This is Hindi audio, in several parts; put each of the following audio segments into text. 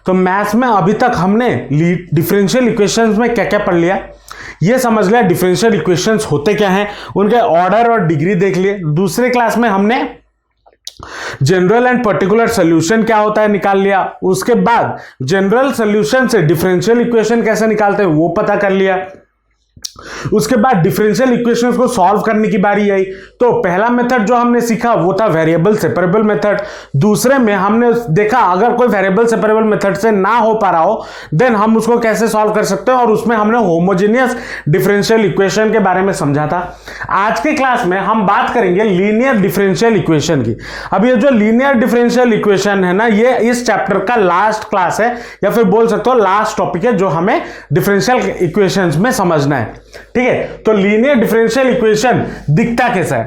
तो मैथ्स में अभी तक हमने डिफरेंशियल इक्वेशंस में क्या क्या पढ़ लिया, ये समझ लिया डिफरेंशियल इक्वेशंस होते क्या हैं, उनके ऑर्डर और डिग्री देख लिए। दूसरे क्लास में हमने जनरल एंड पर्टिकुलर सॉल्यूशन क्या होता है निकाल लिया। उसके बाद जनरल सॉल्यूशन से डिफरेंशियल इक्वेशन कैसे निकालते हैं वो पता कर लिया। उसके बाद डिफरेंशियल इक्वेशंस को सॉल्व करने की बारी आई। तो पहला मेथड जो हमने सीखा वो था वेरिएबल सेपरेबल मेथड। दूसरे में हमने देखा अगर कोई वेरिएबल सेपरेबल मेथड से ना हो पा रहा हो देन हम उसको कैसे सॉल्व कर सकते हैं, और उसमें हमने होमोजेनियस डिफरेंशियल इक्वेशन के बारे में समझा था। आज के क्लास में हम बात करेंगे लीनियर डिफरेंशियल इक्वेशन की। अब ये जो लीनियर डिफरेंशियल इक्वेशन है ना, ये इस चैप्टर का लास्ट क्लास है, या फिर बोल सकते हो लास्ट टॉपिक है जो हमें डिफरेंशियल इक्वेशंस में समझना है। ठीक है, तो लीनियर डिफरेंशियल इक्वेशन दिखता कैसा है?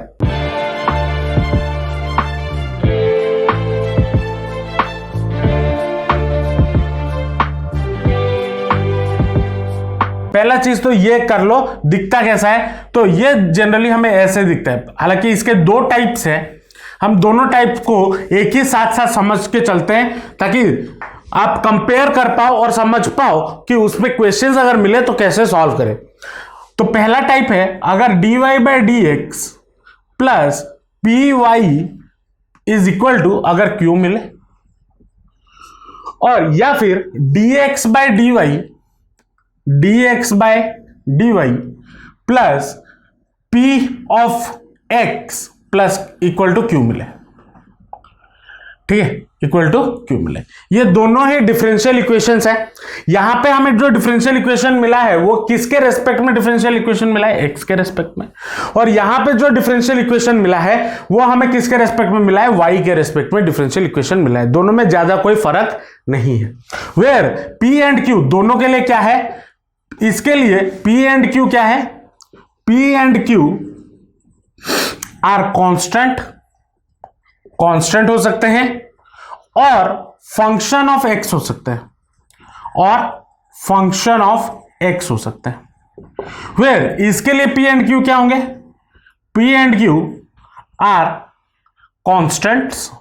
पहला चीज तो ये कर लो, दिखता कैसा है? तो ये जनरली हमें ऐसे दिखता है। हालांकि इसके दो टाइप्स है, हम दोनों टाइप को एक ही साथ साथ समझ के चलते हैं ताकि आप कंपेयर कर पाओ और समझ पाओ कि उसमें क्वेश्चंस अगर मिले तो कैसे सॉल्व करें। तो पहला टाइप है अगर dy by D X plus P Y is equal to अगर q मिले, और या फिर dx by D Y plus p of x plus equal to q मिले। ठीक है, इक्वल टू q मिले। ये दोनों ही डिफरेंशियल इक्वेशंस है। यहां पे हमें जो डिफरेंशियल इक्वेशन मिला है वो किसके रेस्पेक्ट में डिफरेंशियल इक्वेशन मिला है? x के रेस्पेक्ट में। और यहां पे जो डिफरेंशियल इक्वेशन मिला है वो हमें किसके रेस्पेक्ट में मिला है? y के रेस्पेक्ट में डिफरेंशियल इक्वेशन मिला है। दोनों में ज्यादा कोई फर्क नहीं है। वेयर p एंड q दोनों के लिए क्या है? इसके लिए p एंड q क्या है? p and q are constant हो सकते हैं और फंक्शन ऑफ x हो सकते हैं, हो सकते हैं। वेयर इसके लिए p एंड q क्या होंगे? p and q are constants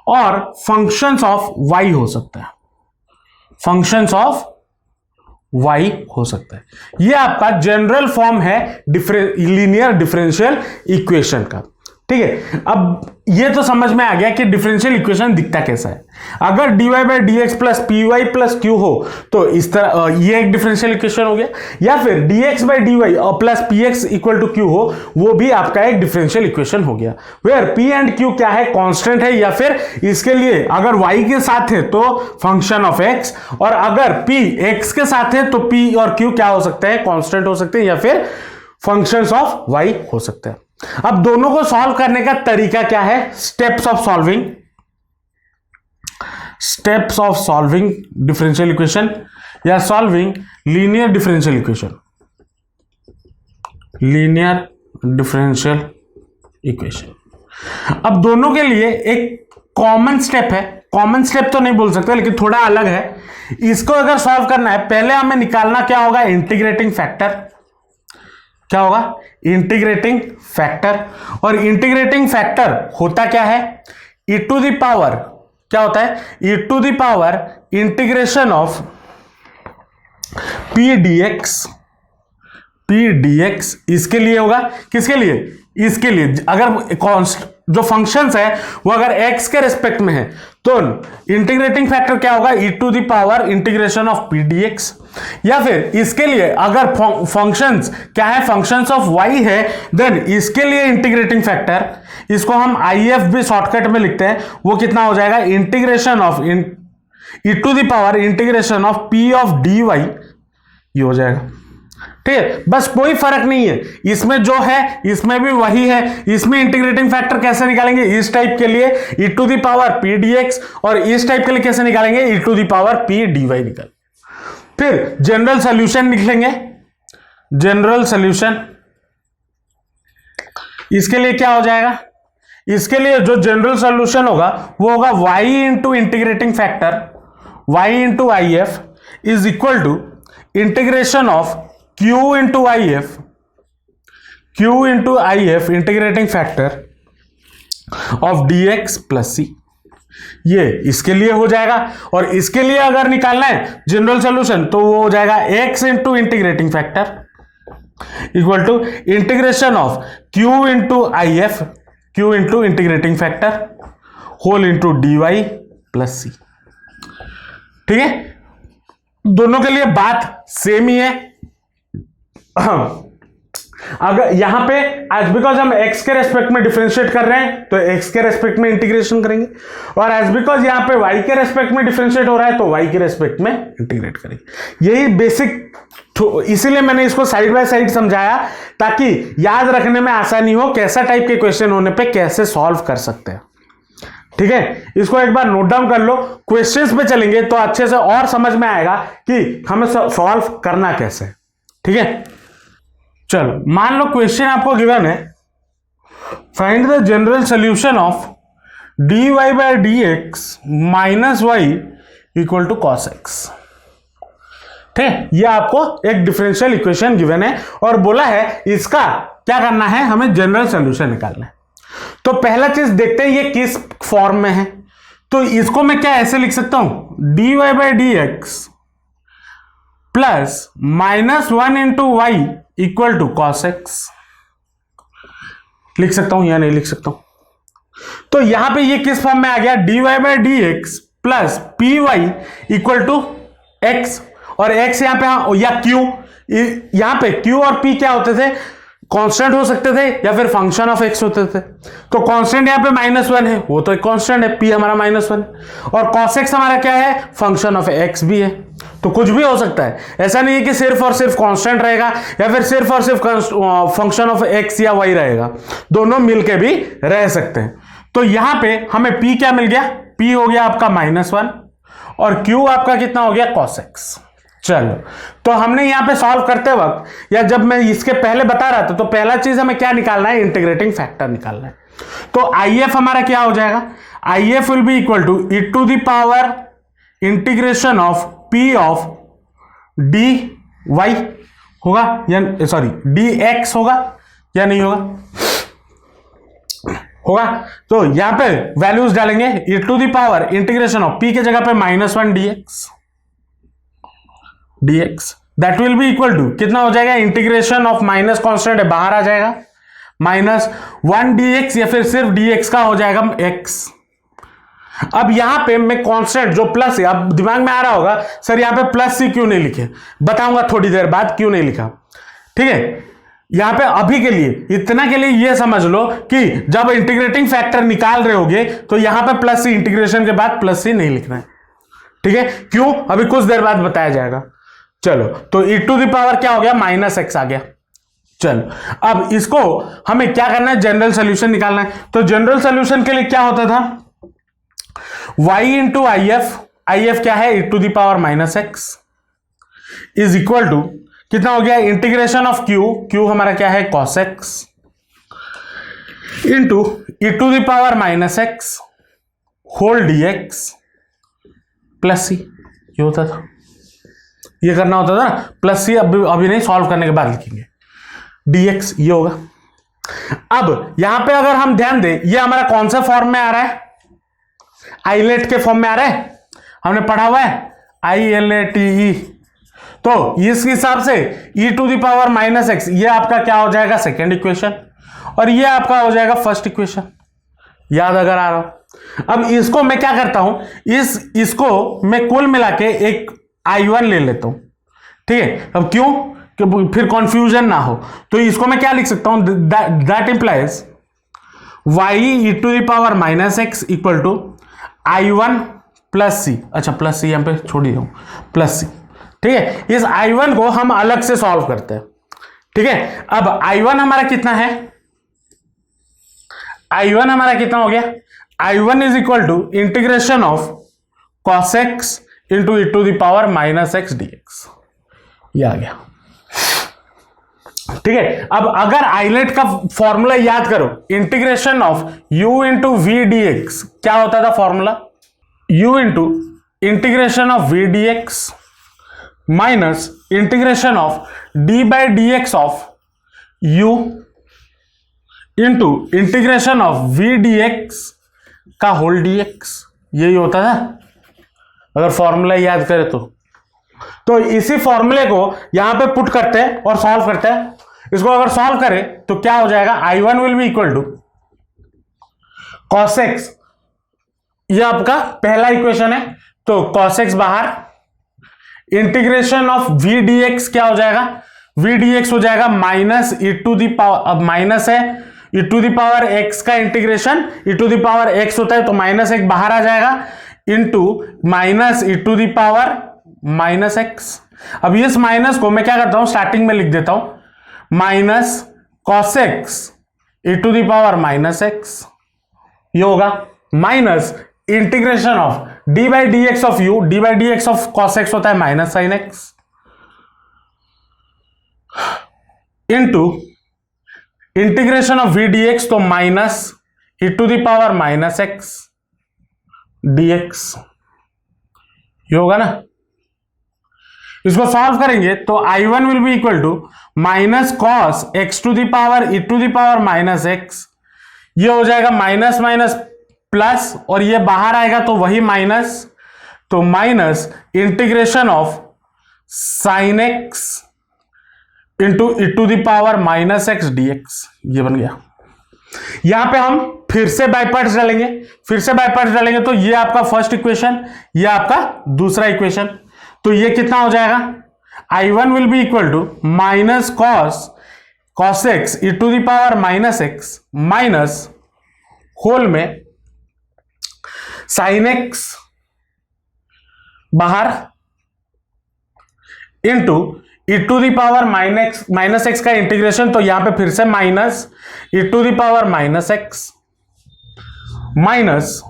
और फंक्शंस ऑफ y हो सकते हैं, हो सकता है। ये आपका जनरल फॉर्म है लीनियर डिफरेंशियल इक्वेशन का। ठीक है, अब ये तो समझ में आ गया कि डिफरेंशियल इक्वेशन दिखता कैसा है। अगर dy by D X plus P Y plus Q हो तो इस तरह ये एक डिफरेंशियल इक्वेशन हो गया, या फिर dx by D Y plus P X equal to Q हो, वो भी आपका एक डिफरेंशियल इक्वेशन हो गया। वेयर p एंड q क्या है? कांस्टेंट है, या फिर इसके लिए अगर y के साथ है तो फंक्शन ऑफ x, और अगर p x के साथ है तो p और q क्या हो सकते हैं? कांस्टेंट हो सकते हैं या फिर फंक्शंस ऑफ y हो सकते हैं। अब दोनों को सॉल्व करने का तरीका क्या है? Steps of solving differential equation या सॉल्विंग लीनियर डिफरेंशियल इक्वेशन। अब दोनों के लिए एक कॉमन स्टेप है, कॉमन स्टेप तो नहीं बोल सकते लेकिन थोड़ा अलग है। इसको अगर सॉल्व करना है पहले हमें निकालना क्या होगा? Integrating factor. क्या होगा? Integrating factor. और इंटीग्रेटिंग फैक्टर होता क्या है? e टू द पावर क्या होता है? e to the power integration of p dx इसके लिए होगा। किसके लिए? इसके लिए अगर कॉन्स्ट जो फंक्शंस है वो अगर x के रेस्पेक्ट में है तो इंटीग्रेटिंग फैक्टर क्या होगा? e to the power integration of p dx। या फिर इसके लिए अगर फंक्शंस क्या है? फंक्शंस ऑफ y है, देन इसके लिए इंटीग्रेटिंग फैक्टर, इसको हम if भी शॉर्टकट में लिखते हैं, वो कितना हो जाएगा? Integration of e to the power integration of p of dy ये हो जाएगा। ठीक है, बस कोई फर्क नहीं है, इसमें जो है इसमें भी वही है। इसमें इंटीग्रेटिंग फैक्टर कैसे निकालेंगे? इस टाइप के लिए e to the power p dx, और इस टाइप के लिए कैसे निकालेंगे? e to the power p dy निकाल। फिर जनरल सॉल्यूशन निकलेंगे। जनरल सॉल्यूशन इसके लिए क्या हो जाएगा? इसके लिए जो जनरल सॉल्यूशन होगा वो होगा y into integrating factor y into if is equal to integration of q into if integrating factor of dx plus c। ये इसके लिए हो जाएगा, और इसके लिए अगर निकालना है जनरल सॉल्यूशन तो वो हो जाएगा x into integrating factor equal to integration of q into I F, q into integrating factor whole into dy plus C. ठीक है, दोनों के लिए बात सेम ही है। अगर यहां पे एज बिकॉज हम x के रेस्पेक्ट में डिफरेंशिएट कर रहे हैं तो x के रेस्पेक्ट में इंटीग्रेशन करेंगे, और एज बिकॉज यहां पे y के रेस्पेक्ट में डिफरेंशिएट हो रहा है तो y के रेस्पेक्ट में इंटीग्रेट करेंगे। यही बेसिक, इसीलिए मैंने इसको साइड बाय साइड समझाया ताकि याद रखने में आसानी हो, कैसा टाइप के क्वेश्चन होने पे कैसे सॉल्व कर सकते हैं। ठीक है, इसको एक बार नोट डाउन कर लो, क्वेश्चंस पे चलेंगे तो अच्छे से और समझ में आएगा कि हमें सॉल्व करना कैसे। ठीक है, चलो मान लो क्वेश्चन आपको गिवन है, find the general solution of dy by dx minus y equal to cos x. ठीक है, ये आपको एक डिफरेंशियल इक्वेशन गिवन है और बोला है इसका क्या करना है, हमें जनरल सॉल्यूशन निकालना है। तो पहला चीज देखते हैं ये किस फॉर्म में है। तो इसको मैं क्या ऐसे लिख सकता हूं, dy by dx plus minus 1 into y equal to cos x. लिख सकता हूं या नहीं लिख सकता हूं? तो यहां पे ये किस फॉर्म में आ गया, dy by dx plus P y equal to x, और x यहां पे या q, यहां पे q और p क्या होते थे, कांस्टेंट हो सकते थे या फिर फंक्शन ऑफ x होते थे। तो कांस्टेंट यहां पे -1 है, वो तो एक कांस्टेंट है, p हमारा -1, और cos x हमारा क्या है, फंक्शन ऑफ x भी है। तो कुछ भी हो सकता है, ऐसा नहीं है कि सिर्फ और सिर्फ कांस्टेंट रहेगा या फिर सिर्फ और सिर्फ फंक्शन ऑफ x या y रहेगा, दोनों मिलके भी रह सकते हैं। तो यहां पे हमें p क्या मिल गया, p हो गया आपका -1 और q आपका कितना हो गया, cos x। चलो, तो हमने यहां पे सॉल्व करते वक्त या जब मैं इसके पहले बता रहा था तो पहला चीज हमें क्या निकालना है, इंटीग्रेटिंग फैक्टर निकालना है। तो IF हमारा क्या हो जाएगा, IF will be equal to e to the power integration of P of dy होगा या सॉरी dx होगा या नहीं होगा, होगा। तो यहां पे वैल्यूज डालेंगे, e to the power integration of P के जगह पे -1 dx that will be equal to कितना हो जाएगा, इंटीग्रेशन ऑफ माइनस कांस्टेंट है बाहर आ जाएगा, -1 dx या फिर सिर्फ dx का हो जाएगा x। अब यहां पे मैं कांस्टेंट जो प्लस है, अब दिमाग में आ रहा होगा सर यहां पे प्लस सी क्यों नहीं लिखे, बताऊंगा थोड़ी देर बाद क्यों नहीं लिखा। ठीक है, यहां पे अभी के लिए इतना के लिए ये समझ लो कि जब इंटीग्रेटिंग फैक्टर निकाल रहे होगे तो यहां पे प्लस सी, इंटीग्रेशन के बाद प्लस सी नहीं लिखना है। ठीक है, क्यों, अभी कुछ देर बाद बताया जाएगा। चलो, तो e टू द पावर क्या हो गया, -x आ गया। चलो, अब इसको हमें क्या करना है, जनरल सॉल्यूशन निकालना है। तो जनरल सॉल्यूशन के लिए क्या होता था, y इंटू आई एफ क्या है, e to the power -x is equal to कितना हो गया, इंटीग्रेशन ऑफ q हमारा क्या है, cos x into e to the power -x whole dx plus C. ये होता था, ये करना होता था ना, प्लस सी अभी नहीं, सॉल्व करने के बाद लिखेंगे, dx ये होगा। अब यहां पे अगर हम ध्यान दें, ये हमारा कौन सा फॉर्म में आ रहा है, आइलेट के फॉर्म में आ रहा है, हमने पढ़ा हुआ है ILATE। तो इस हिसाब से e to the power -x ये आपका क्या हो जाएगा, सेकेंड इक्वेशन, और ये आपका हो जाएगा फर्स्ट इक्वेशन, याद अगर आ रहा हो। अब इसको मैं क्या करता हूं, इसको मैं कुल मिला के एक I1 ले लेता हूं। ठीक है, अब क्यों, कि फिर कंफ्यूजन ना हो, तो इसको मैं क्या लिख सकता हूं, that implies y e to the power -x equal to I1 plus C. अच्छा, प्लस सी यहां पे छोड़ ही दूं, प्लस सी। ठीक है, इस I1 को हम अलग से सॉल्व करते हैं। ठीक है, अब I1 हमारा कितना है, I1 हमारा कितना हो गया, I1 is equal to integration of cos x into e to the power -x dx, ये आ गया। ठीक है, अब अगर आइलेट का फॉर्मूला याद करो, integration of u into v dx क्या होता था formula, u into integration of v dx minus integration of d by dx of u into integration of v dx का होल dx। यही होता था अगर फॉर्मूला याद करें तो इसी फॉर्मूले को यहां पे पुट करते हैं और सॉल्व करते हैं। इसको अगर सॉल्व करें तो क्या हो जाएगा, I1 will be equal to cos x, ये आपका पहला इक्वेशन है, तो cos x बाहर, इंटीग्रेशन ऑफ v dx क्या हो जाएगा, v dx हो जाएगा minus e to the power, अब माइनस है e to the power x का integration, e to the power x होता है तो माइनस एक बाहर आ जाएगा, into minus e to the power minus x. अब इस माइनस को मैं क्या करता हूं, स्टार्टिंग में लिख देता हूं, minus cos x e to the power minus x, ये होगा minus integration of D by D x of U, D by D x of cos X होता है minus sine x, into integration of V D X, तो minus E to the power minus x D x, ये होगा ना। इसको सॉल्व करेंगे तो I1 will be equal to minus cos x to the power E to the power minus x, ये हो जाएगा माइनस माइनस प्लस, और ये बाहर आएगा तो वही माइनस, तो minus integration of sine x into E to the power minus x D x, ये बन गया। यहां पे हम फिर से बाय पार्ट्स डालेंगे, तो ये आपका फर्स्ट इक्वेशन, ये आपका दूसरा इक्वेशन, तो ये कितना हो जाएगा, I1 will be equal to minus cos x E to the power minus x minus whole में साइन एक्स बाहर into E to the power minus x का इंटीग्रेशन, तो यहां पे फिर से minus E to the power minus x minus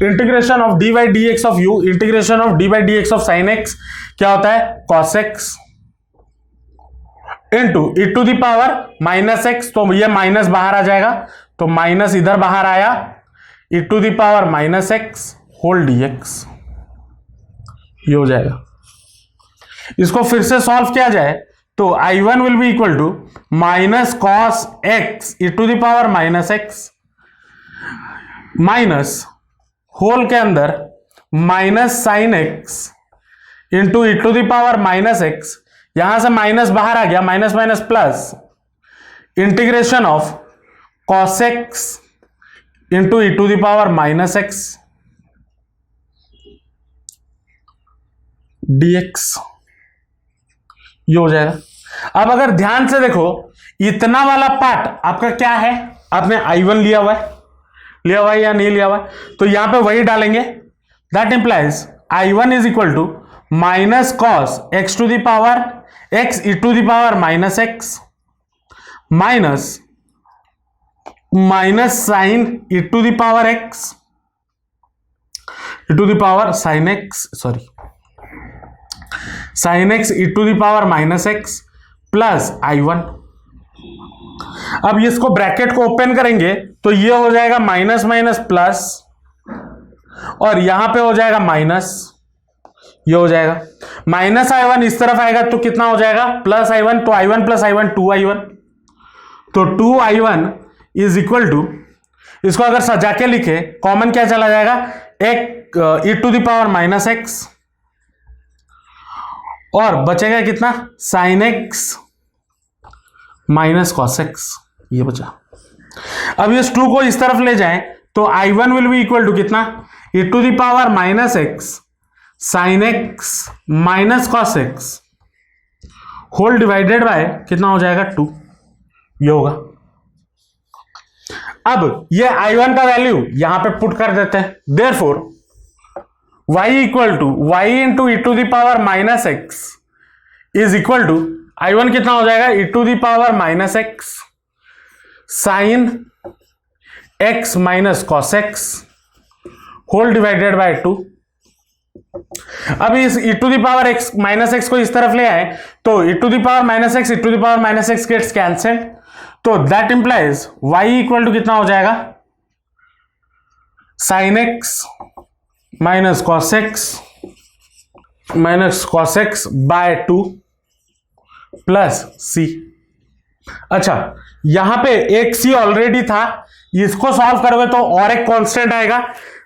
integration of D by D x of u, integration of D by D x of sine x क्या होता है, cos x into E to the power minus x, तो ये माइनस बाहर आ जाएगा, तो माइनस इधर बाहर आया, E to the power minus X whole D x, ये हो जाएगा। इसको फिर से सॉल्व किया जाए तो I1 will be equal to minus cos x E to the power minus x minus whole के अंदर minus sine x into E to the power minus x, यहां से माइनस बाहर आ गया, minus minus plus, integration of cos x into E to the power minus x dx, ये हो जाएगा। अब अगर ध्यान से देखो, इतना वाला पार्ट आपका क्या है, आपने I1 लिया हुआ है या नहीं लिया हुआ है, तो यहां पे वही डालेंगे, that implies I1 is equal to minus cos x to the power x E to the power minus x minus sine e to the power x E to the power sine x E to the power minus x plus I1। अब इसको ब्रैकेट को ओपन करेंगे तो ये हो जाएगा माइनस माइनस प्लस, और यहां पे हो जाएगा माइनस, ये हो जाएगा माइनस I1 इस तरफ आएगा तो कितना हो जाएगा, प्लस I1, तो I1 प्लस I1 2I1, तो 2I1 इज इक्वल टू, इसको अगर सजा के लिखे कॉमन क्या चला जाएगा, एक E to the power minus X, और बचेगा कितना, sine x minus cos X, ये बचा। अब इस 2 को इस तरफ ले जाएं तो I1 will be equal to कितना, E to the power minus X sine x minus cos X whole divided by कितना हो जाएगा 2, ये होगा। अब ये I1 का वैल्यू यहां पे पुट कर देते हैं, therefore y equal to y into E to the power minus X is equal to, I1 कितना हो जाएगा, E to the power minus X sine x minus cos X whole divided by 2। अब इस E to the power X minus X को इस तरफ ले आए तो E to the power minus X, E to the power minus X gets cancelled, तो that implies y equal to कितना हो जाएगा, sine x minus cos x by 2 plus c। अच्छा, यहां पे एक सी ऑलरेडी था, इसको सॉल्व करोगे तो और एक कांस्टेंट आएगा,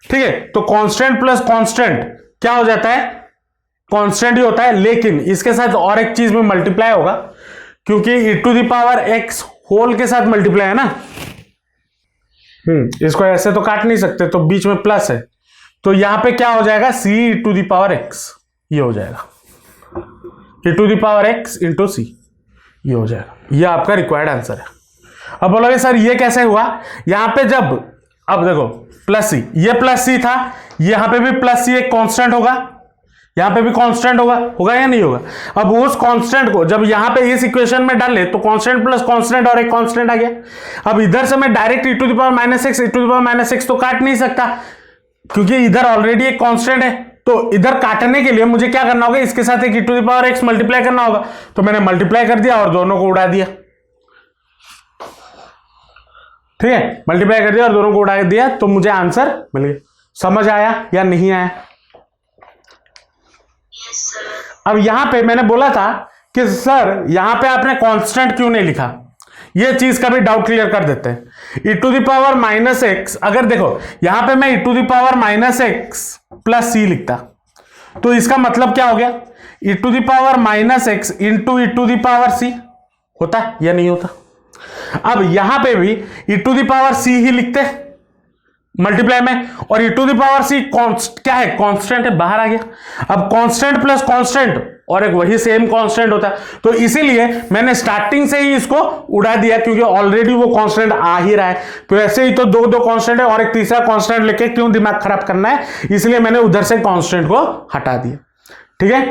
ठीक है। तो कांस्टेंट प्लस कांस्टेंट क्या हो जाता है, कांस्टेंट ही होता है, लेकिन इसके साथ और एक चीज में मल्टीप्लाई होगा, क्योंकि e⁻x होल के साथ मल्टीप्लाई है ना। इसको ऐसे तो काट नहीं सकते, तो बीच में प्लस है, तो यहां पे क्या हो जाएगा, c e⁻x, ये हो जाएगा e⁻x इंटू सी, ये हो जाएगा। ये आपका रिक्वायर्ड आंसर है। अब बोलोगे सर ये कैसे हुआ, यहां पे जब, अब देखो प्लस सी, ये प्लस सी था, यहां पे भी प्लस सी एक कांस्टेंट होगा, यहां पे भी कांस्टेंट होगा, होगा या नहीं होगा। अब उस कांस्टेंट को जब यहां पे इस इक्वेशन में डाले तो कांस्टेंट प्लस कांस्टेंट और एक कांस्टेंट आ गया। अब इधर से मैं डायरेक्ट e⁻x तो काट नहीं सकता, क्योंकि इधर ऑलरेडी एक कांस्टेंट है, तो इधर काटने के लिए मुझे क्या करना होगा, इसके साथ एक e⁻x मल्टीप्लाई करना होगा। तो मैंने मल्टीप्लाई कर दिया और दोनों को उड़ा दिया, ठीक है, मल्टीप्लाई कर दिया और दोनों को उड़ा दिया, तो मुझे आंसर मिल गया। समझ आया या नहीं आया। अब यहां पे मैंने बोला था कि सर यहां पे आपने कांस्टेंट क्यों नहीं लिखा, ये चीज का भी डाउट क्लियर कर देते हैं। e⁻x, अगर देखो यहां पे मैं e⁻x प्लस सी लिखता, तो इसका मतलब क्या हो गया, e⁻x इंटू e⁻c होता है या नहीं होता। अब यहां पे भी e⁻c ही लिखते मल्टीप्लाई में, और e⁻c क्या है, कांस्टेंट है, बाहर आ गया। अब कांस्टेंट प्लस कांस्टेंट और एक वही सेम कांस्टेंट होता है, तो इसीलिए मैंने स्टार्टिंग से ही इसको उड़ा दिया, क्योंकि ऑलरेडी वो कांस्टेंट आ ही रहा है। तो ऐसे ही तो दो कांस्टेंट है और एक तीसरा कांस्टेंट लेके क्यों दिमाग खराब करना है, इसलिए मैंने उधर से कांस्टेंट को हटा दिया, ठीक है।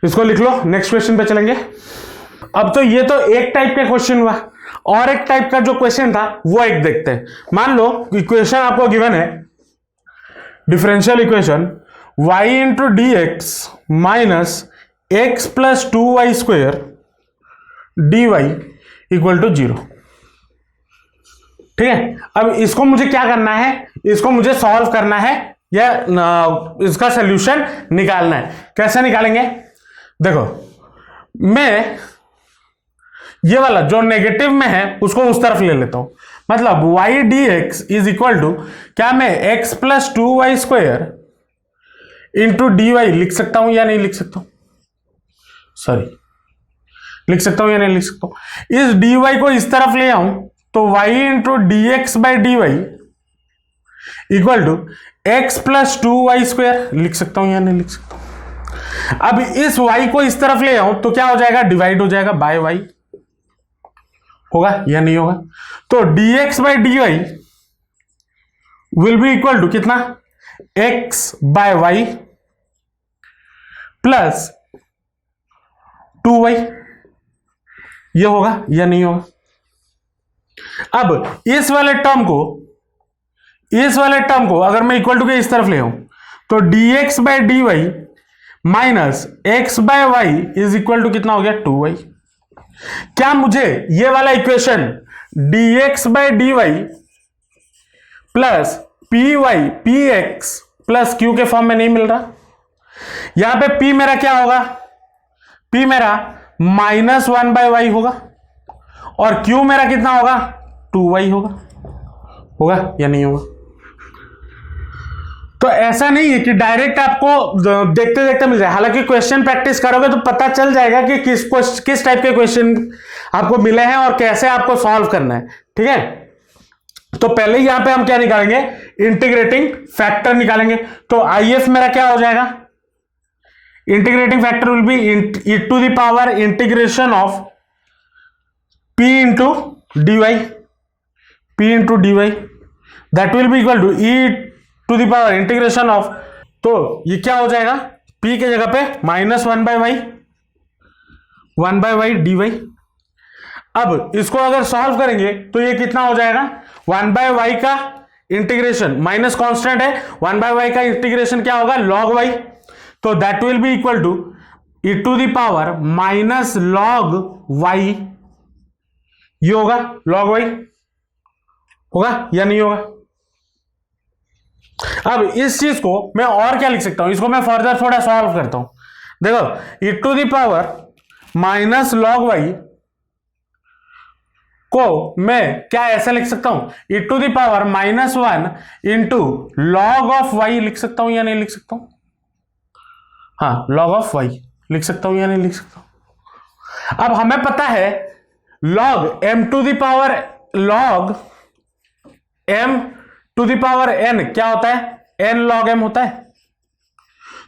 इसको लिख लो, नेक्स्ट क्वेश्चन पे चलेंगे। अब तो ये तो एक टाइप का क्वेश्चन हुआ, और एक टाइप का जो क्वेश्चन था वो एक देखते हैं। मान लो इक्वेशन आपको गिवन है, differential equation y into d x minus x plus 2y square dy equal to 0, ठीक है। अब इसको मुझे क्या करना है, इसको मुझे सॉल्व करना है या इसका सॉल्यूशन निकालना है। कैसे निकालेंगे, देखो मैं ये वाला जो नेगेटिव में है उसको उस तरफ ले लेता हूं, मतलब y dx is equal to, क्या मैं x plus 2y square into d y लिख सकता हूं या नहीं लिख सकता हूं, सॉरी लिख सकता हूं या नहीं लिख सकता हूं। इस dy को इस तरफ ले आऊं तो y into d x by D y equal to x plus 2y square लिख सकता हूं या नहीं लिख सकता हूं। अब इस y को इस तरफ ले आऊं तो क्या हो जाएगा, डिवाइड हो जाएगा बाय y, होगा या नहीं होगा। तो dx by D y will be equal to कितना, x by y plus 2y, ये होगा या नहीं होगा। अब इस वाले टर्म को अगर मैं इक्वल टू के इस तरफ ले आऊं तो dx by d y minus x by y is equal to कितना हो गया, 2y। क्या मुझे ये वाला equation dx by d Y plus P y p x plus q के फॉर्म में नहीं मिल रहा। यहां पे p मेरा क्या होगा, p मेरा -1 बाय वाई होगा और q मेरा कितना होगा, 2y होगा या नहीं होगा। तो ऐसा नहीं है कि डायरेक्ट आपको देखते देखते मिल जाए, हालांकि क्वेश्चन प्रैक्टिस करोगे तो पता चल जाएगा कि किस टाइप के क्वेश्चन आपको मिले हैं और कैसे आपको सॉल्व करना है, ठीक है। तो पहले यहां पे हम क्या निकालेंगे, इंटीग्रेटिंग फैक्टर निकालेंगे। तो IF मेरा क्या हो जाएगा, integrating factor will be e to the power integration of p into d y, that will be equal to e to the power integration of, तो ये क्या हो जाएगा, p के जगह पे -1 बाय वाई डी वाई। अब इसको अगर सॉल्व करेंगे तो ये कितना हो जाएगा, 1 बाय वाई का इंटीग्रेशन, माइनस कांस्टेंट है, 1 बाय वाई का इंटीग्रेशन क्या होगा, log y, तो that will be equal to e to the power minus log y, ये होगा log y, होगा या नहीं होगा। अब इस चीज को मैं और क्या लिख सकता हूं, इसको मैं फर्दर थोड़ा सॉल्व करता हूं। देखो e to the power minus log y को मैं क्या ऐसे लिख सकता हूं, e to the power -1 into log of y लिख सकता हूं या नहीं लिख सकता हूं? हाँ, लॉग ऑफ y लिख सकता हूं या नहीं लिख सकता हूं? अब हमें पता है log m to the power log m to the power n क्या होता है, n log m होता है।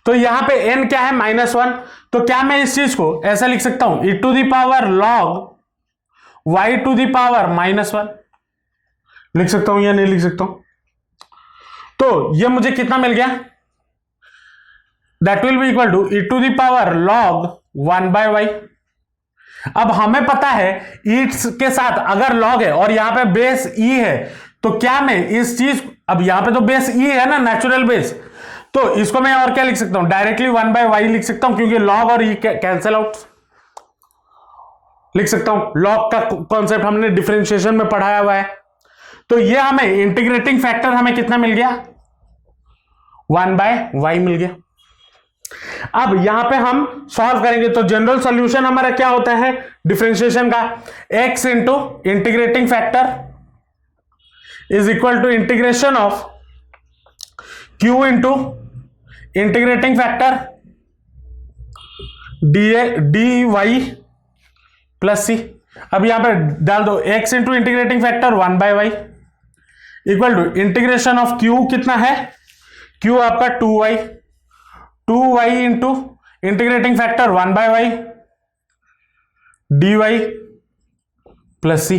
तो यहां पे n क्या है, -1। तो क्या मैं इस चीज को ऐसा लिख सकता हूं, e to the power log y to the power -1 लिख सकता हूं या नहीं लिख सकता हूं? तो ये मुझे कितना मिल गया, that will be equal to e to the power log 1/y। अब हमें पता है e के साथ अगर log है और यहां पे बेस e है, तो क्या मैं इस चीज, अब यहां पे तो बेस e है ना, नेचुरल बेस, तो इसको मैं और क्या लिख सकता हूं, डायरेक्टली 1/y लिख सकता हूं, क्योंकि log और e कैंसिल आउट लिख सकता हूं। log का कॉन्सेप्ट हमने डिफरेंशिएशन में पढ़ाया हुआ है। तो ये हमें इंटीग्रेटिंग फैक्टर हमें कितना मिल गया, 1/y मिल गया। अब यहां पे हम सॉल्व करेंगे तो जनरल सॉल्यूशन हमारा क्या होता है डिफरेंशिएशन का, x into integrating factor is equal to integration of q into integrating factor dy plus C. अब यहां पर डाल दो x into integrating factor 1/y equal to integration of q कितना है, q आपका 2y into integrating factor 1/y dy plus C.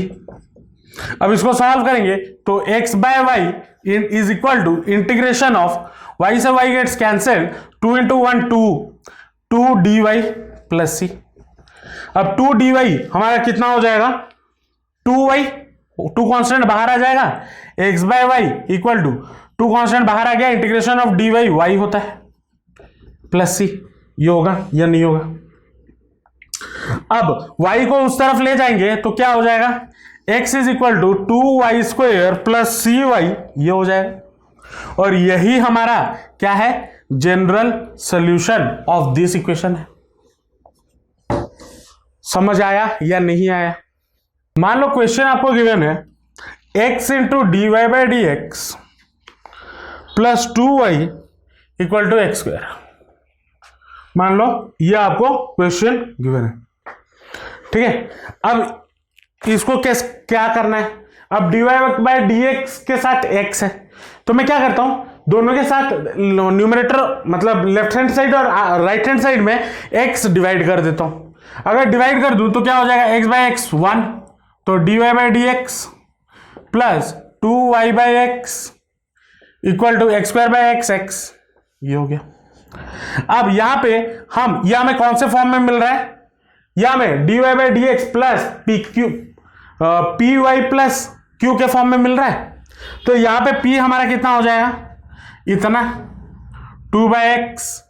अब इसको सॉल्व करेंगे तो x/y is equal to integration of y से y gets cancel, 2 into 1 2 dy plus C. अब 2 dy हमारा कितना हो जाएगा, 2y, 2 कांस्टेंट बाहर आ जाएगा, x/y इक्वल टू 2 कांस्टेंट बाहर आ गया, इंटीग्रेशन ऑफ dy y होता है प्लस सी। ये होगा या नहीं होगा? अब y को उस तरफ ले जाएंगे तो क्या हो जाएगा, x is equal to 2y² plus cy, ये हो जाएगा। और यही हमारा क्या है, general solution of this equation है। समझ आया या नहीं आया? मान लो क्वेश्चन आपको गिवन है x into dy/dx plus 2y equal to x²। मान लो ये आपको क्वेश्चन गिवन है, ठीक है। अब इसको क्या करना है, अब dy/dx के साथ x है, तो मैं क्या करता हूं, दोनों के साथ न्यूमरेटर मतलब लेफ्ट हैंड साइड और राइट हैंड साइड में x डिवाइड कर देता हूं। अगर डिवाइड कर दूं तो क्या हो जाएगा, x/x 1, तो dy/dx plus 2y/x equal to x²/x x, ये हो गया। अब यहां पे यह हमें कौन से फॉर्म में मिल रहा है, यह हमें dy/dx plus py plus q के फॉर्म में मिल रहा है। तो यहां पे p हमारा कितना हो जाएगा, इतना 2/x,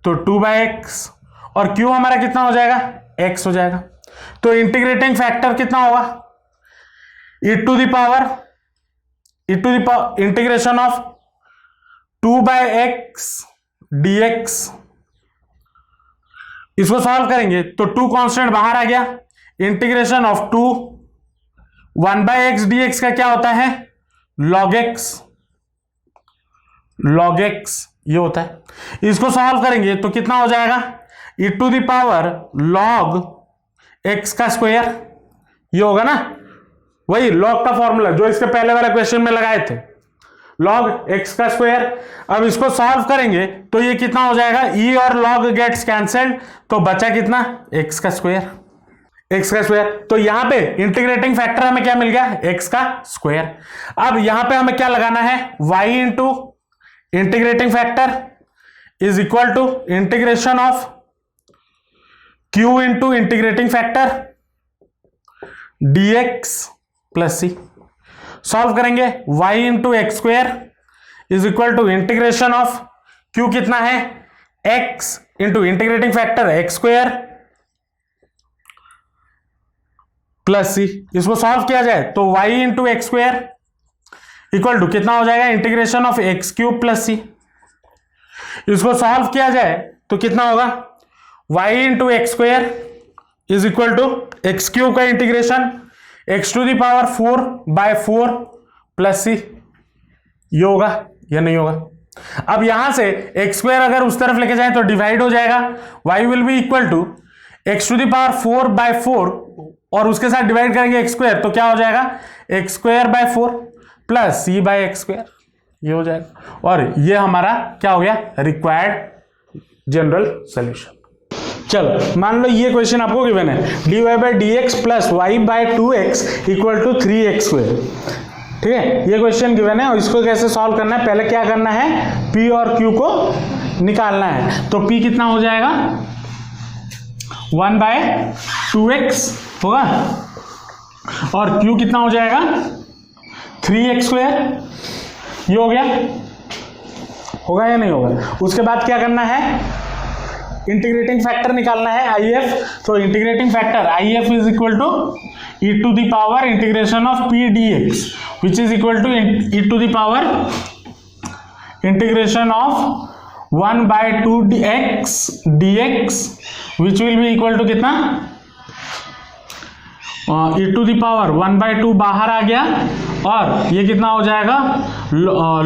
तो 2/x, और q हमारा कितना हो जाएगा, x हो जाएगा। तो इंटीग्रेटिंग फैक्टर कितना होगा, e to the power integration of 2/x dx। इसको सॉल्व करेंगे तो 2 कांस्टेंट बाहर आ गया, इंटीग्रेशन ऑफ 2 1/x dx का क्या होता है, log x ये होता है। इसको सॉल्व करेंगे तो कितना हो जाएगा, e to the power log x का स्क्वायर, ये होगा ना, वही log का फॉर्मूला जो इसके पहले वाले क्वेश्चन में लगाए थे, log x का स्क्वायर। अब इसको सॉल्व करेंगे तो ये कितना हो जाएगा, e और log गेट्स कैंसिल्ड, तो बचा कितना, x का स्क्वायर, x का स्क्वायर। तो यहां पे इंटीग्रेटिंग फैक्टर हमें क्या मिल गया, x का स्क्वायर। अब यहां पे हमें क्या लगाना है, y into integrating factor is equal to integration of q into integrating factor dx plus C. Solve करेंगे y into x² is equal to integration of q कितना है, x into integrating factor x² plus C. इसको सॉल्व किया जाए तो y into x² equal to कितना हो जाएगा, integration of x³ plus C. इसको सॉल्व किया जाए तो कितना होगा, y into x² is equal to x³ का integration X to the power 4/4 plus C, ये होगा या नहीं होगा। अब यहां से एक्स स्क्वायर अगर उस तरफ लेके जाए तो डिवाइड हो जाएगा, y will be equal to x to the power 4/4 और उसके साथ डिवाइड करेंगे एक्स स्क्वायर, तो क्या हो जाएगा x square by 4 plus c by x square, ये हो जाएगा। और ये हमारा क्या हो गया, रिक्वायर्ड जनरल सोल्यूशन। चलो मान लो ये क्वेश्चन आपको गिवन है, dy/dx plus y/2x equal to 3x square. ठीक है, ये क्वेश्चन गिवन है और इसको कैसे सॉल्व करना है, पहले क्या करना है, p और q को निकालना है। तो p कितना हो जाएगा 1/2x होगा और q कितना हो जाएगा 3x स्क्वायर, ये हो गया, होगा या नहीं होगा। उसके बाद क्या करना है, इंटीग्रेटिंग फैक्टर निकालना है IF। तो integrating factor IF is equal to e to the power integration of p dx which is equal to e to the power integration of 1/2x dx which will be equal to कितना, e टू द पावर 1/2 बाहर आ गया और ये कितना हो जाएगा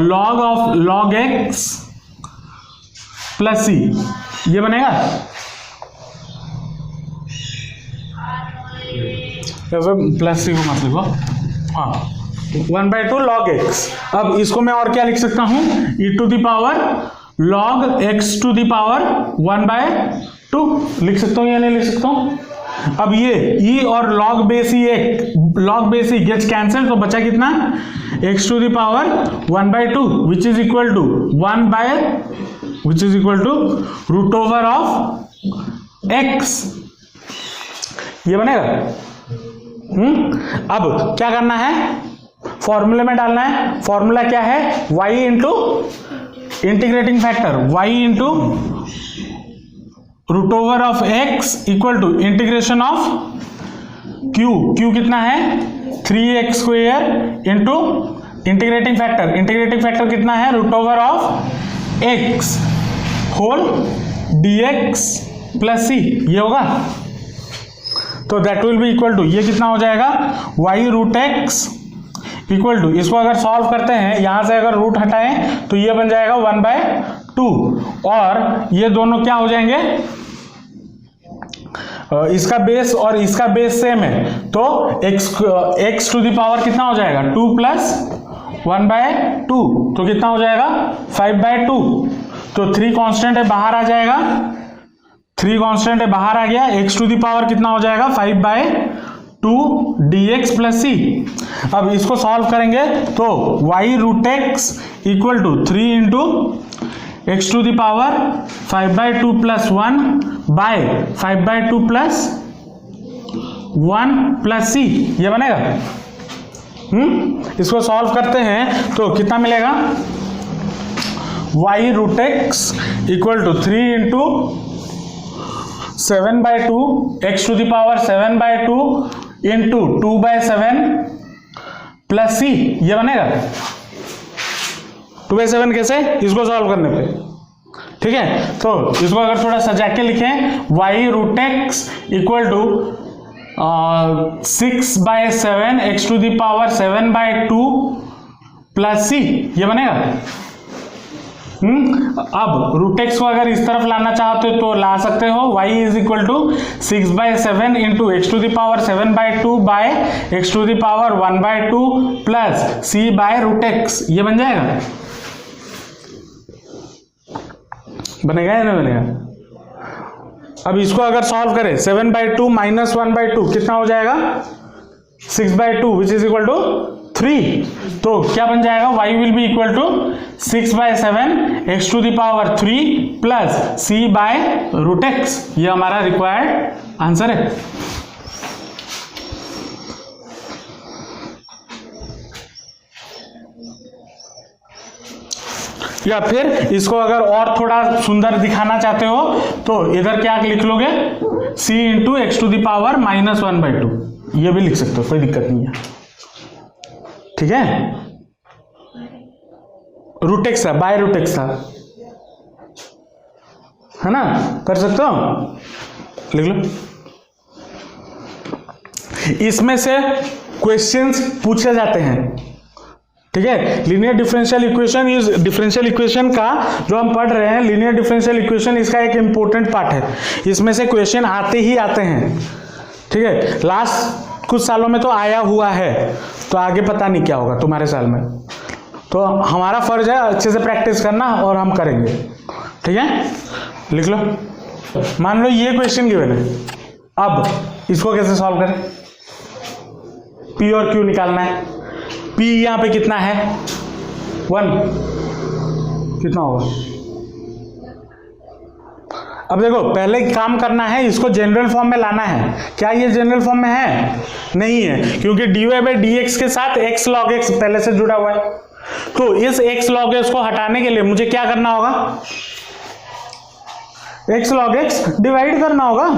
log x प्लस सी, ये बनेगा प्लस सी को मत लिखो, हाँ 1/2 log x। अब इसको मैं और क्या लिख सकता हूं, e to the power log x to the power 1/2 लिख सकता हूं या नहीं लिख सकता हूं। अब ये e और log बेस ही गेट्स कैंसिल, तो बचा कितना x to the power 1/2 which is equal to root over of x, ये बनेगा। अब क्या करना है, फॉर्मूले में डालना है। फॉर्मूला क्या है, y into integrating factor y into root over of x equal to integration of q कितना है 3x square into integrating factor कितना है root over of x whole dx plus c, ये होगा। तो that will be equal to, ये कितना हो जाएगा y root x equal to, इसको अगर सॉल्व करते हैं यहां से अगर रूट हटाएं तो ये बन जाएगा 1/2 और ये दोनों क्या हो जाएंगे, इसका बेस और इसका बेस सेम है, तो x टू द पावर कितना हो जाएगा 2 प्लस 1/2, तो कितना हो जाएगा 5/2। तो 3 कांस्टेंट है बाहर आ जाएगा, 3 कांस्टेंट है बाहर आ गया, x टू द पावर कितना हो जाएगा 5/2 dx प्लस c। अब इसको सॉल्व करेंगे तो y root x equal to 3 into x to the power 5/2 plus 1 by 5/2 plus 1 plus c, ये बनेगा। इसको सॉल्व करते हैं तो कितना मिलेगा, y root x equal to 3 into 7/2 x to the power 7/2 into 2/7 plus c, ये बनेगा। 2/7 कैसे, इसको सॉल्व करने पे, ठीक है। तो इसको अगर थोड़ा सजा के लिखें, y root x equal to 6/7 x to the power 7/2 plus c, ये बनेगा। अब रूट एक्स को अगर इस तरफ लाना चाहते हो तो ला सकते हो, y is equal to 6/7 into x to the power 7/2 by x to the power 1/2 plus c by root x, ये बन जाएगा। बनेगा या नहीं बनेगा। अब इसको अगर सॉल्व करें 7/2 माइनस 1/2 कितना हो जाएगा 6/2 विच इज इक्वल टू 3, तो क्या बन जाएगा y will be equal to 6/7 x to the power 3 plus c by root x, ये हमारा रिक्वायर्ड आंसर है। या फिर इसको अगर और थोड़ा सुंदर दिखाना चाहते हो तो इधर क्या लिख लोगे c into x to the power minus 1/2, ये भी लिख सकते हो, कोई दिक्कत नहीं है, ठीक है। रूट एक्स था, बाय रूट एक्स था, है ना, कर सकते हो, लिख लो। इसमें से क्वेश्चंस पूछे जाते हैं। ठीक है, linear differential equation is differential equation का जो हम पढ़ रहे हैं, लीनियर डिफरेंशियल इक्वेशन इसका एक इंपॉर्टेंट पार्ट है। इसमें से क्वेश्चन आते ही आते हैं। ठीक है, लास्ट कुछ सालों में तो आया हुआ है, तो आगे पता नहीं क्या होगा तुम्हारे साल में। तो हमारा फर्ज है अच्छे से प्रैक्टिस करना और हम करेंगे। ठीक है, लिख लो। मान लो ये क्वेश्चन गिवन है, अब इसको कैसे सॉल्व करें? P और Q निकालना है। P यहाँ पे कितना है? 1, कितना होगा? अब देखो, पहले काम करना है, इसको जनरल फॉर्म में लाना है। क्या ये जनरल फॉर्म में है? नहीं है, क्योंकि dy/dx के साथ x log x पहले से जुड़ा हुआ है। तो इस x log x को हटाने के लिए मुझे क्या करना होगा? x log x डिवाइड करना होगा,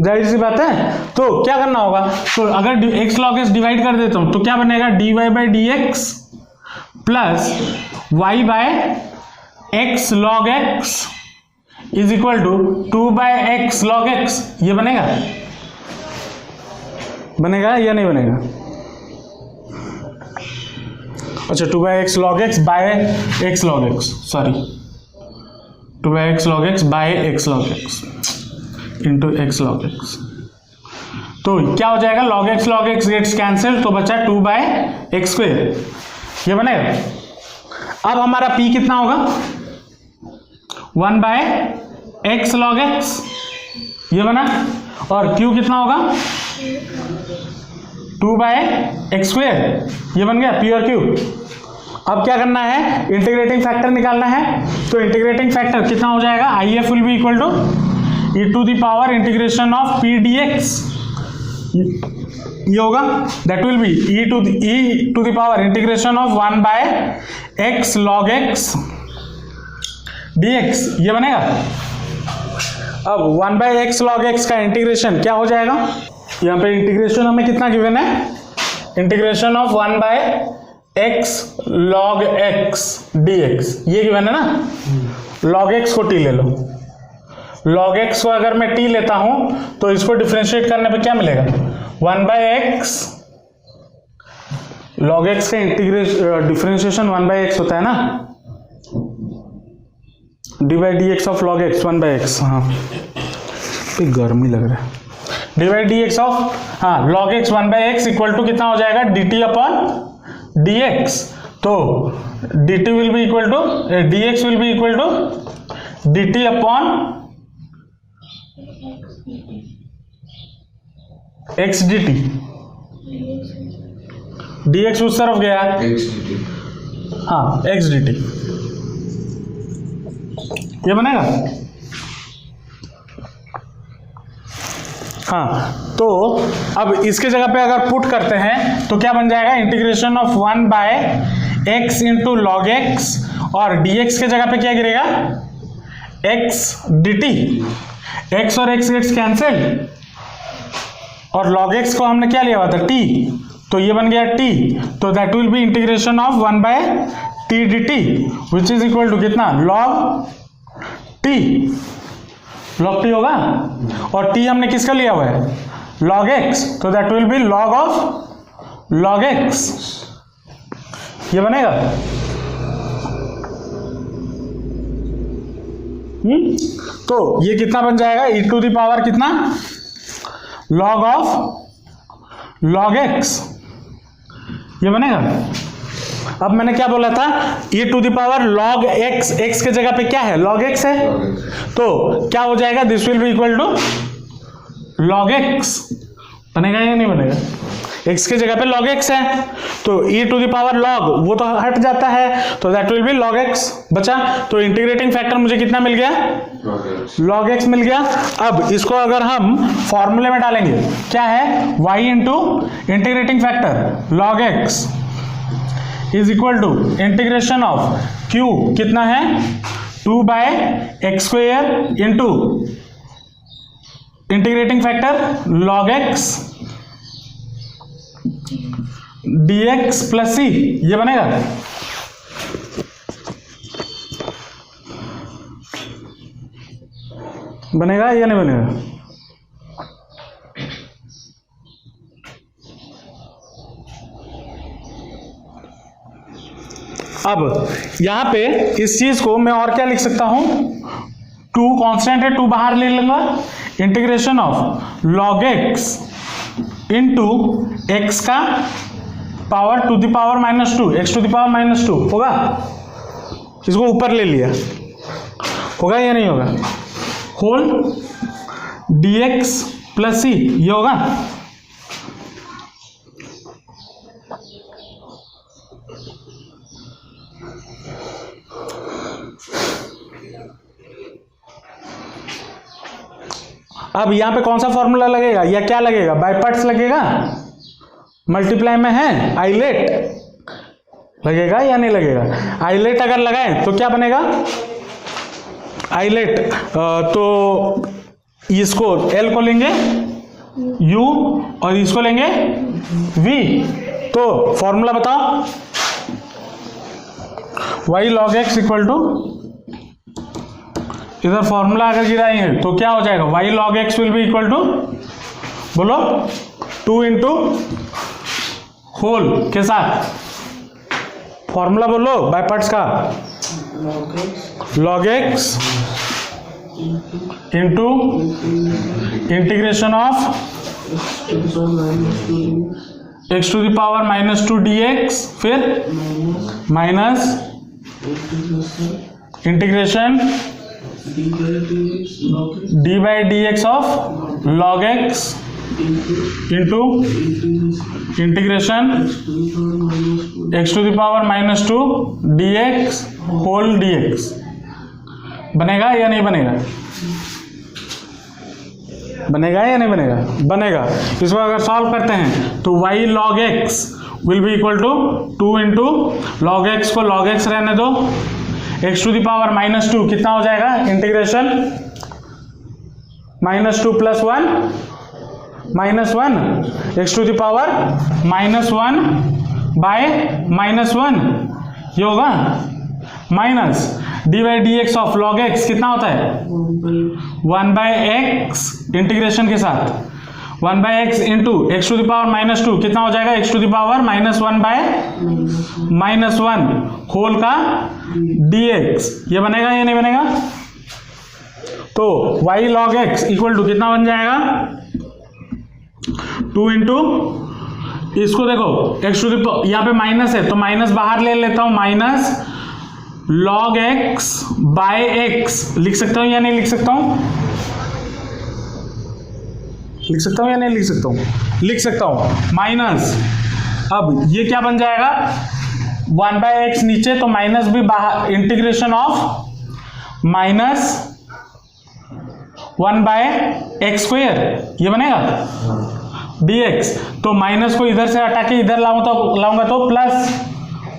जाहिर सी बात है। तो क्या करना होगा? तो अगर x log x डिवाइड कर देता हूं तो क्या बनेगा? dy/dx plus y/x log x is equal to 2/x log x। ये बनेगा? बनेगा या नहीं बनेगा? अच्छा, 2/x log x by x log x, sorry 2/x log x by x log x into x log x। तो क्या हो जाएगा? log x गेट्स कैंसिल, तो बचा 2/x स्क्वायर। ये बनेगा। अब हमारा p कितना होगा? 1/x log x, ये बना। और q कितना होगा? 2/x स्क्वायर, ये बन गया p और q। अब क्या करना है? इंटीग्रेटिंग फैक्टर निकालना है। तो इंटीग्रेटिंग फैक्टर कितना हो जाएगा? IF will be equal to e to the power integration of p dx। ये होगा, that will be e to the power integration of 1/x log x dx। ये बनेगा। अब 1/x log x का इंटीग्रेशन क्या हो जाएगा? यहाँ पे इंटीग्रेशन हमें कितना गिवन है? Integration of 1/x log x dx, ये गिवन है ना। log x को t ले लो। log x को अगर मैं t लेता हूं तो इसको डिफरेंशिएट करने पे क्या मिलेगा? 1/x log x का इंटीग्रेशन डिफरेंशिएशन 1/x होता है ना, dy/dx of log x 1/x। हाँ, गर्मी लग रहा है। dy/dx of log x 1/x equal to कितना हो जाएगा? dt upon dx। तो dt will be equal to dx will be equal to dt upon x dt। dx उस तरफ गया, हाँ x dt, ये बनेगा। हाँ, तो अब इसके जगह पे अगर पुट करते हैं तो क्या बन जाएगा? Integration of 1/x into log x, और dx के जगह पे क्या गिरेगा? x dt। x और x गेट्स कैंसिल, और log x को हमने क्या लिया हुआ था? t, तो ये बन गया t। तो that will be integration of 1/t dt which is equal to कितना? log t। log t होगा, और t हमने किसका लिया हुआ है? log x, तो that will be log of log x। ये बनेगा। तो ये कितना बन जाएगा? e टू द पावर कितना? log ऑफ log x, ये बनेगा। अब मैंने क्या बोला था? e to the power log x, x के जगह पे क्या है? log x है। तो क्या हो जाएगा? This will be equal to log x। बनेगा या नहीं बनेगा? x के जगह पे log x है, तो e to the power log वो तो हट जाता है, तो that will be log x बचा। तो इंटीग्रेटिंग फैक्टर मुझे कितना मिल गया? log x मिल गया। अब इसको अगर हम फॉर्मूले में डालेंगे, क्या है? y into integrating factor log x is equal to integration of q कितना है? 2/x square into integrating factor log x dx plus c, ये बनेगा। बनेगा या नहीं बनेगा? अब यहां पे इस चीज को मैं और क्या लिख सकता हूं, 2 कांस्टेंट है, 2 बाहर ले लूंगा, integration of log x into X का power to the power -2, x to the power -2 होगा, इसको ऊपर ले लिया, होगा या नहीं होगा, होल dx प्लस सी, ये होगा। अब यहां पे कौन सा फॉर्मूला लगेगा या क्या लगेगा, बाय पार्ट्स लगेगा, मल्टीप्लाई में है, आइलेट लगेगा या नहीं लगेगा। आइलेट अगर लगाए तो क्या बनेगा, आइलेट तो इसको L को लेंगे U और इसको लेंगे V, तो फॉर्मूला बताओ, y log x equal to, इधर फॉर्मूला अगर गिराएंगे तो क्या हो जाएगा, y log x will be equal to, बोलो 2 इंटू होल के साथ, फॉर्मूला बोलो बाय पार्ट्स का, log x into integration of x to the power -2 dx, फिर minus integration d by dx ऑफ log x into integration x to the power -2 dx whole dx, बनेगा या नहीं बनेगा, बनेगा या नहीं बनेगा, बनेगा। इसको अगर सॉल्व करते हैं तो y log x will be equal to 2 into log x को log x रहने दो, x टू द पावर -2 कितना हो जाएगा, integration -2 plus 1 -1 x to the power -1 by -1, ये होगा, minus D by D x of log X कितना होता है, 1 बाय एक्स इंटीग्रेशन के साथ 1 by X into x to the power -2 कितना हो जाएगा, X to the power -1 by -1 whole का dx, ये बनेगा या नहीं बनेगा। तो y log x equal to कितना बन जाएगा, 2 इंटू, इसको देखो एक्स टू द, यहाँ पे माइनस है तो माइनस बाहर ले लेता हूं, minus log x by x लिख सकता हूं या नहीं लिख सकता हूं, लिख सकता हूं या नहीं लिख सकता हूं, लिख सकता हूं, माइनस, अब ये क्या बन जाएगा 1 बाय एक्स नीचे तो माइनस भी बाहर, integration of minus 1 by x square, ये बनेगा dx, तो माइनस को इधर से हटा के इधर लाऊंगा तो प्लस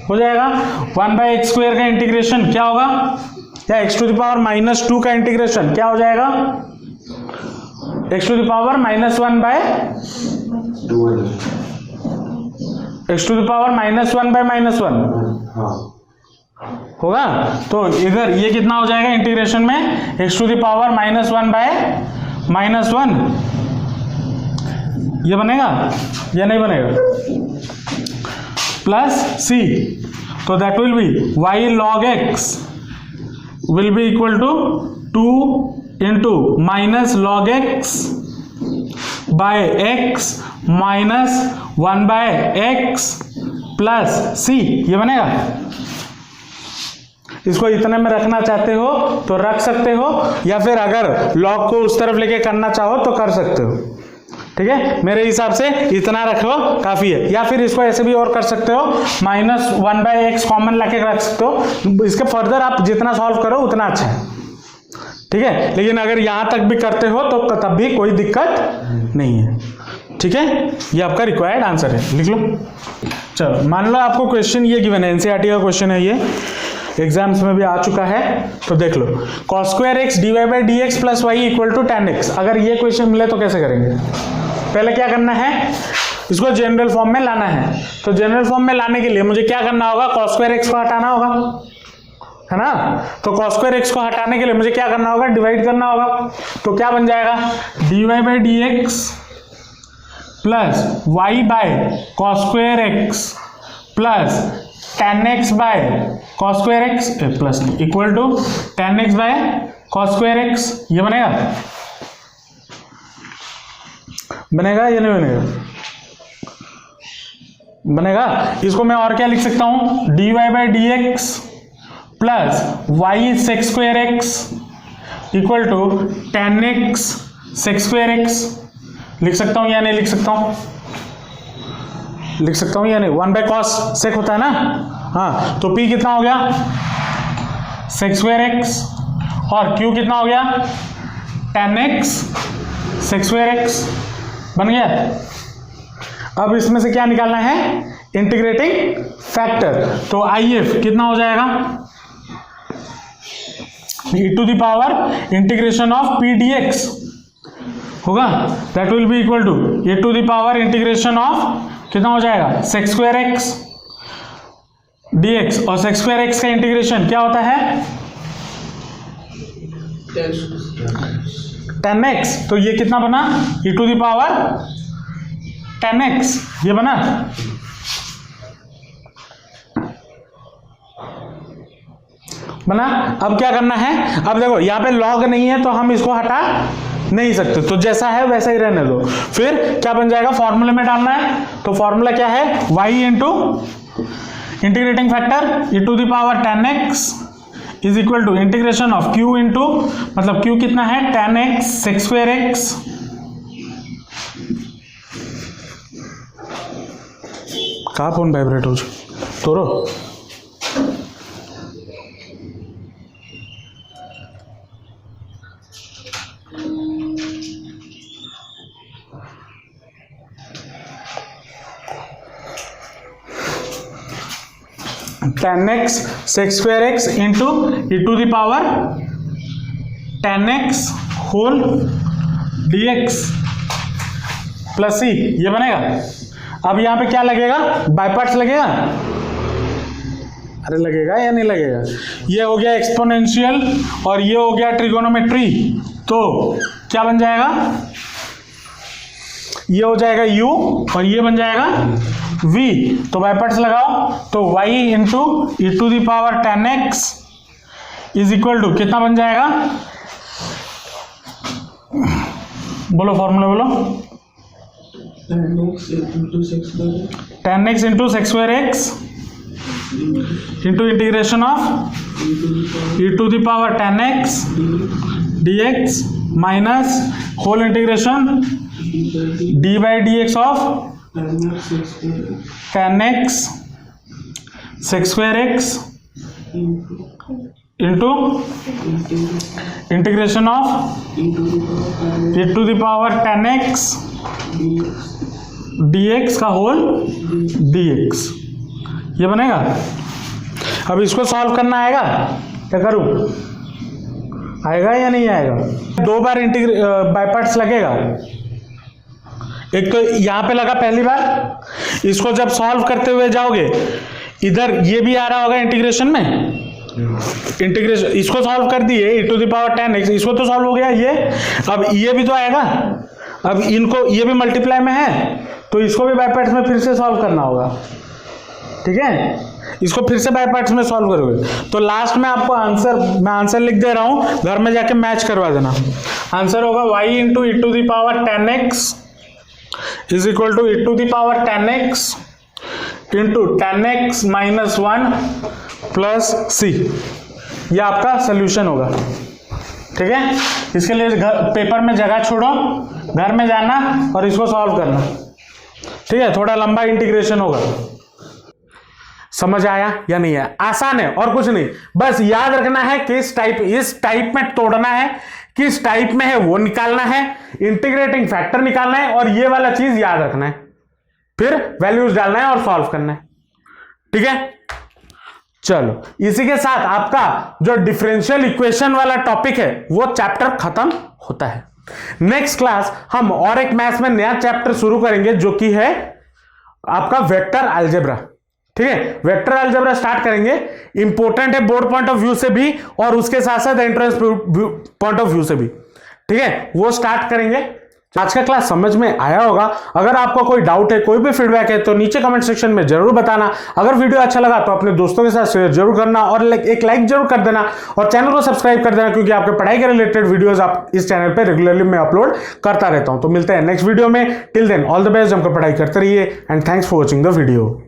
हो जाएगा, 1 बाय एक्स स्क्वायर का इंटीग्रेशन क्या होगा, या एक्स टू द पावर -2 का इंटीग्रेशन क्या हो जाएगा, X to the power -1 by x to the power -1 by -1 होगा। तो इधर ये कितना हो जाएगा इंटीग्रेशन में, X to the power -1 by -1, ये बनेगा या नहीं बनेगा, प्लस सी, तो that will be y log x will be equal to 2 into minus log x by x minus 1 by x plus C, ये बनेगा। इसको इतने में रखना चाहते हो तो रख सकते हो, या फिर अगर log को उस तरफ लेके करना चाहो तो कर सकते हो, ठीक है। मेरे हिसाब से इतना रखो काफी है, या फिर इसको ऐसे भी और कर सकते हो, -1 बाय एक्स कॉमन लाके रख सकते हो, इसके फर्दर आप जितना सॉल्व करो उतना अच्छा है, ठीक है। लेकिन अगर यहां तक भी करते हो तो तब भी कोई दिक्कत नहीं है, ठीक है। ये आपका रिक्वायर्ड आंसर है, लिख लो। चलो मान लो आपको क्वेश्चन ये गिवन है, एनसीईआरटी का क्वेश्चन है, ये एग्जाम्स में भी आ चुका है, तो देख लो, cos square X D Y by D X plus Y equal to tan x। अगर ये क्वेश्चन मिले तो कैसे करेंगे, पहले क्या करना है, इसको जनरल फॉर्म में लाना है। तो जनरल फॉर्म में लाने के लिए मुझे क्या करना होगा, cos स्क्वायर एक्स को हटाना होगा, है ना। तो cos स्क्वायर एक्स को हटाने के लिए मुझे क्या करना होगा, डिवाइड करना होगा। तो क्या बन जाएगा, D Y by D X plus Y by cos square X plus tan x by cos square X plus equal to tan x by cos square X. ये बनेगा या नहीं बनेगा? बनेगा। इसको मैं और क्या लिख सकता हूं, dy by D X plus Y sec square X equal to tan x sec square X. लिख सकता हूं या नहीं लिख सकता हूं? लिख सकता हूं या नहीं? 1 बाय कॉस सेक होता है ना। हाँ, तो p कितना हो गया सेक्स स्क्वायर एक्स और q कितना हो गया tan x sec square x. बन गया। अब इसमें से क्या निकालना है, इंटीग्रेटिंग फैक्टर। तो IF कितना हो जाएगा, e to the power integration of p dx होगा, that will be equal to e to the power integration of कितना हो जाएगा सेक्स स्क्वायर एक्स dx, और सेक्स स्क्वायर एक्स का इंटीग्रेशन क्या होता है tan x। तो ये कितना बना, e to the power tan x, ये बना। बना। अब क्या करना है, अब देखो यहाँ पे log नहीं है तो हम इसको हटा नहीं सकते, तो जैसा है वैसा ही रहने दो। फिर क्या बन जाएगा, फॉर्मूले में डालना है। तो फॉर्मूला क्या है, y into integrating factor e to the power tan x is equal to integration of q into, मतलब q कितना है tan x sec square X कहाँ फोन वाइब्रेट हो तोरो। tan x sec square X into e to the power tan x whole dx plus c, ये बनेगा। अब यहां पे क्या लगेगा, बाय पार्ट्स लगेगा। अरे लगेगा या नहीं लगेगा? ये हो गया एक्सपोनेंशियल और ये हो गया ट्रिगोनोमेट्री, तो क्या बन जाएगा, ये हो जाएगा u और ये बन जाएगा v। तो बाय पार्ट्स लगाओ, तो y into E to the power tan x is equal to कितना बन जाएगा, बोलो फॉर्मूला बोलो, tan x into sec square X into integration of E to the power tan x dx minus whole integration d by D x of tan x sec square X into integration of e to the power tan x dx का होल dx, ये बनेगा। अब इसको सॉल्व करना आएगा, क्या करूं, आएगा या नहीं आएगा? दो बार बाय पार्ट्स लगेगा। एक तो यहां पे लगा पहली बार, इसको जब सॉल्व करते हुए जाओगे इधर ये भी आ रहा होगा इंटीग्रेशन में, इंटीग्रेशन इसको सॉल्व कर दिए e to the power tan x, इसको तो सॉल्व हो गया ये। अब ये भी तो आएगा, अब इनको ये भी मल्टीप्लाई में है तो इसको भी बाय पार्ट्स में फिर से सॉल्व करना होगा, ठीक है। इसको फिर से बाय पार्ट्स में सॉल्व करोगे तो लास्ट में आपको आंसर, मैं आंसर लिख दे रहा हूं, घर में जाके मैच करवा देना। आंसर होगा y into E to the power tan x is equal to E to the power tan x into tan x minus 1 plus c। ये आपका सोल्यूशन होगा, ठीक है। इसके लिए पेपर में जगह छोड़ो, घर में जाना और इसको सॉल्व करना, ठीक है। थोड़ा लंबा इंटीग्रेशन होगा। समझ आया या नहीं है? आसान है और कुछ नहीं, बस याद रखना है किस टाइप, इस टाइप में तोड़ना है, किस टाइप में है वो निकालना है, इंटीग्रेटिंग फैक्टर निकालना है और ये वाला चीज याद रखना है, फिर वैल्यूज डालना है और सॉल्व करना है, ठीक है। चलो इसी के साथ आपका जो डिफरेंशियल इक्वेशन वाला टॉपिक है वो चैप्टर खत्म होता है। नेक्स्ट क्लास हम और एक मैथ्स में नया चैप्टर शुरू करेंगे जो कि है आपका वेक्टर अलजेब्रा, ठीक है। वेक्टर अलजेब्रा स्टार्ट करेंगे, इंपॉर्टेंट है बोर्ड पॉइंट ऑफ व्यू से भी और उसके साथ साथ एंट्रेंस पॉइंट ऑफ व्यू से भी, ठीक है। वो स्टार्ट करेंगे। आज का क्लास समझ में आया होगा। अगर आपका कोई डाउट है, कोई भी फीडबैक है तो नीचे कमेंट सेक्शन में जरूर बताना। अगर वीडियो अच्छा लगा तो अपने दोस्तों के साथ शेयर जरूर करना और एक लाइक जरूर कर देना और चैनल को सब्सक्राइब कर देना, क्योंकि आपके पढ़ाई के रिलेटेड वीडियोस आप इस चैनल पे रेगुलरली मैं अपलोड करता रहता हूं। तो मिलते हैं नेक्स्ट वीडियो में। Till then all the best, जमकर पढ़ाई करते रहिए and thanks for watching the video.